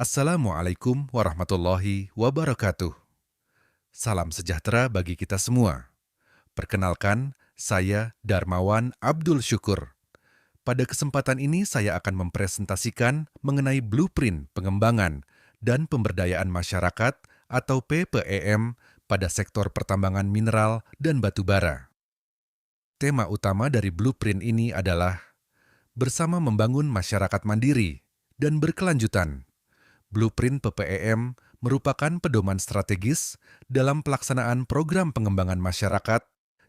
Assalamualaikum warahmatullahi wabarakatuh. Salam sejahtera bagi kita semua. Perkenalkan, saya Darmawan Abdul Syukur. Pada kesempatan ini saya akan mempresentasikan mengenai blueprint pengembangan dan pemberdayaan masyarakat atau PPEM pada sektor pertambangan mineral dan batu bara. Tema utama dari blueprint ini adalah bersama membangun masyarakat mandiri dan berkelanjutan. Blueprint PPEM merupakan pedoman strategis dalam pelaksanaan program pengembangan masyarakat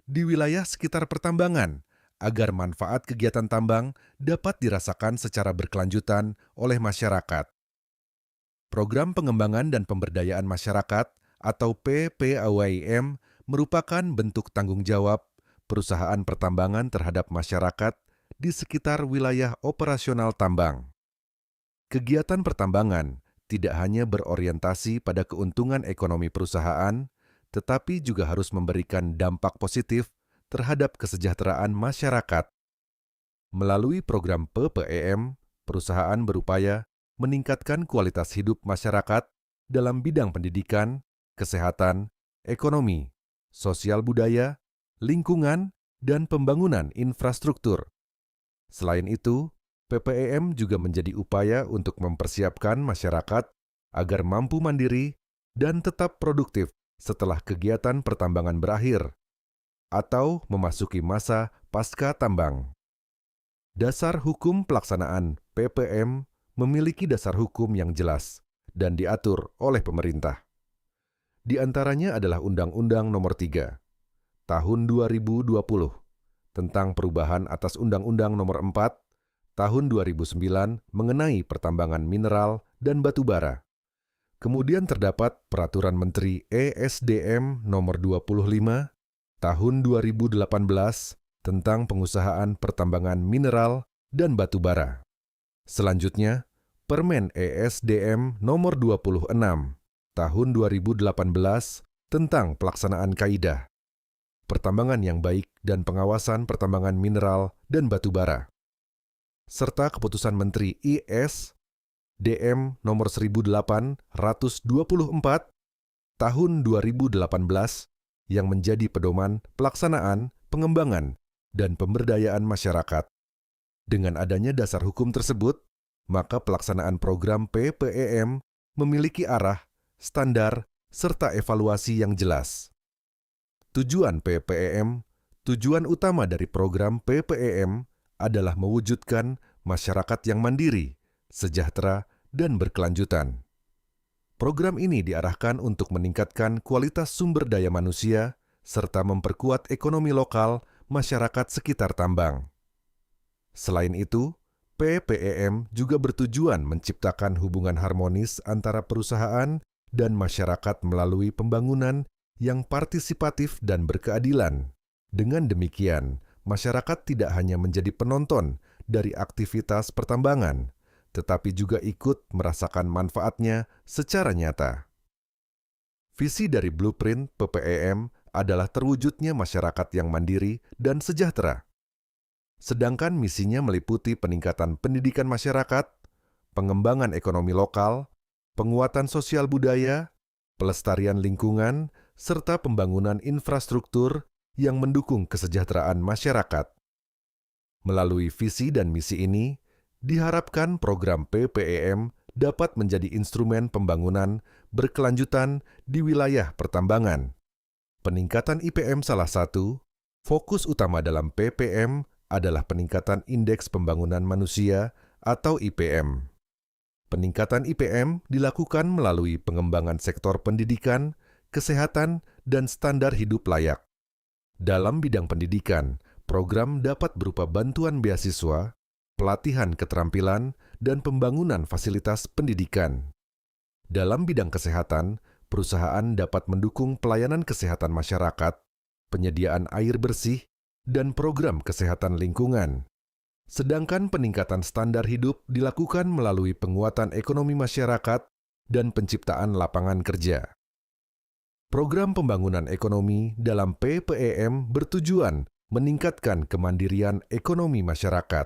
di wilayah sekitar pertambangan agar manfaat kegiatan tambang dapat dirasakan secara berkelanjutan oleh masyarakat. Program pengembangan dan pemberdayaan masyarakat atau PPAWIM merupakan bentuk tanggung jawab perusahaan pertambangan terhadap masyarakat di sekitar wilayah operasional tambang. Kegiatan pertambangan tidak hanya berorientasi pada keuntungan ekonomi perusahaan, tetapi juga harus memberikan dampak positif terhadap kesejahteraan masyarakat. Melalui program PPEM, perusahaan berupaya meningkatkan kualitas hidup masyarakat dalam bidang pendidikan, kesehatan, ekonomi, sosial budaya, lingkungan, dan pembangunan infrastruktur. Selain itu, PPEM juga menjadi upaya untuk mempersiapkan masyarakat agar mampu mandiri dan tetap produktif setelah kegiatan pertambangan berakhir atau memasuki masa pasca tambang. Dasar hukum pelaksanaan PPM memiliki dasar hukum yang jelas dan diatur oleh pemerintah. Di antaranya adalah Undang-Undang Nomor 3 Tahun 2020 tentang perubahan atas Undang-Undang Nomor 4 Tahun 2009 mengenai pertambangan mineral dan batu bara. Kemudian terdapat Peraturan Menteri ESDM Nomor 25 Tahun 2018 tentang pengusahaan pertambangan mineral dan batu bara. Selanjutnya, Permen ESDM Nomor 26 Tahun 2018 tentang pelaksanaan kaidah pertambangan yang baik dan pengawasan pertambangan mineral dan batu bara, serta Keputusan Menteri IS DM Nomor 1824 Tahun 2018 yang menjadi pedoman pelaksanaan, pengembangan, dan pemberdayaan masyarakat. Dengan adanya dasar hukum tersebut, maka pelaksanaan program PPEM memiliki arah, standar, serta evaluasi yang jelas. Tujuan PPEM, tujuan utama dari program PPEM adalah mewujudkan masyarakat yang mandiri, sejahtera, dan berkelanjutan. Program ini diarahkan untuk meningkatkan kualitas sumber daya manusia serta memperkuat ekonomi lokal masyarakat sekitar tambang. Selain itu, PPEM juga bertujuan menciptakan hubungan harmonis antara perusahaan dan masyarakat melalui pembangunan yang partisipatif dan berkeadilan. Dengan demikian, masyarakat tidak hanya menjadi penonton dari aktivitas pertambangan, tetapi juga ikut merasakan manfaatnya secara nyata. Visi dari blueprint PPEM adalah terwujudnya masyarakat yang mandiri dan sejahtera. Sedangkan misinya meliputi peningkatan pendidikan masyarakat, pengembangan ekonomi lokal, penguatan sosial budaya, pelestarian lingkungan, serta pembangunan infrastruktur yang mendukung kesejahteraan masyarakat. Melalui visi dan misi ini, diharapkan program PPEM dapat menjadi instrumen pembangunan berkelanjutan di wilayah pertambangan. Peningkatan IPM salah satu, fokus utama dalam PPM adalah peningkatan Indeks Pembangunan Manusia atau IPM. Peningkatan IPM dilakukan melalui pengembangan sektor pendidikan, kesehatan, dan standar hidup layak. Dalam bidang pendidikan, program dapat berupa bantuan beasiswa, pelatihan keterampilan, dan pembangunan fasilitas pendidikan. Dalam bidang kesehatan, perusahaan dapat mendukung pelayanan kesehatan masyarakat, penyediaan air bersih, dan program kesehatan lingkungan. Sedangkan peningkatan standar hidup dilakukan melalui penguatan ekonomi masyarakat dan penciptaan lapangan kerja. Program pembangunan ekonomi dalam PPEM bertujuan meningkatkan kemandirian ekonomi masyarakat.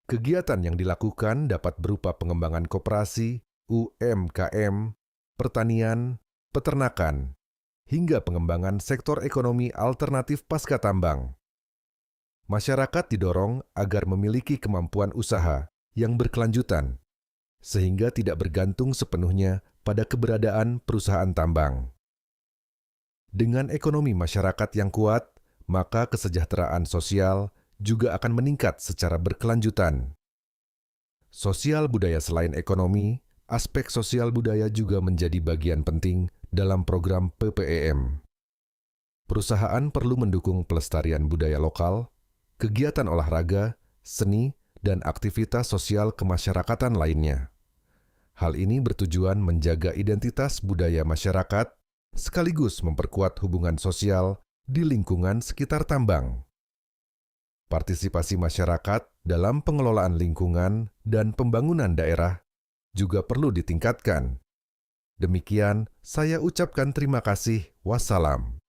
Kegiatan yang dilakukan dapat berupa pengembangan koperasi, UMKM, pertanian, peternakan, hingga pengembangan sektor ekonomi alternatif pasca tambang. Masyarakat didorong agar memiliki kemampuan usaha yang berkelanjutan, sehingga tidak bergantung sepenuhnya pada keberadaan perusahaan tambang. Dengan ekonomi masyarakat yang kuat, maka kesejahteraan sosial juga akan meningkat secara berkelanjutan. Sosial budaya selain ekonomi, aspek sosial budaya juga menjadi bagian penting dalam program PPEM. Perusahaan perlu mendukung pelestarian budaya lokal, kegiatan olahraga, seni, dan aktivitas sosial kemasyarakatan lainnya. Hal ini bertujuan menjaga identitas budaya masyarakat sekaligus memperkuat hubungan sosial di lingkungan sekitar tambang. Partisipasi masyarakat dalam pengelolaan lingkungan dan pembangunan daerah juga perlu ditingkatkan. Demikian, saya ucapkan terima kasih. Wassalam.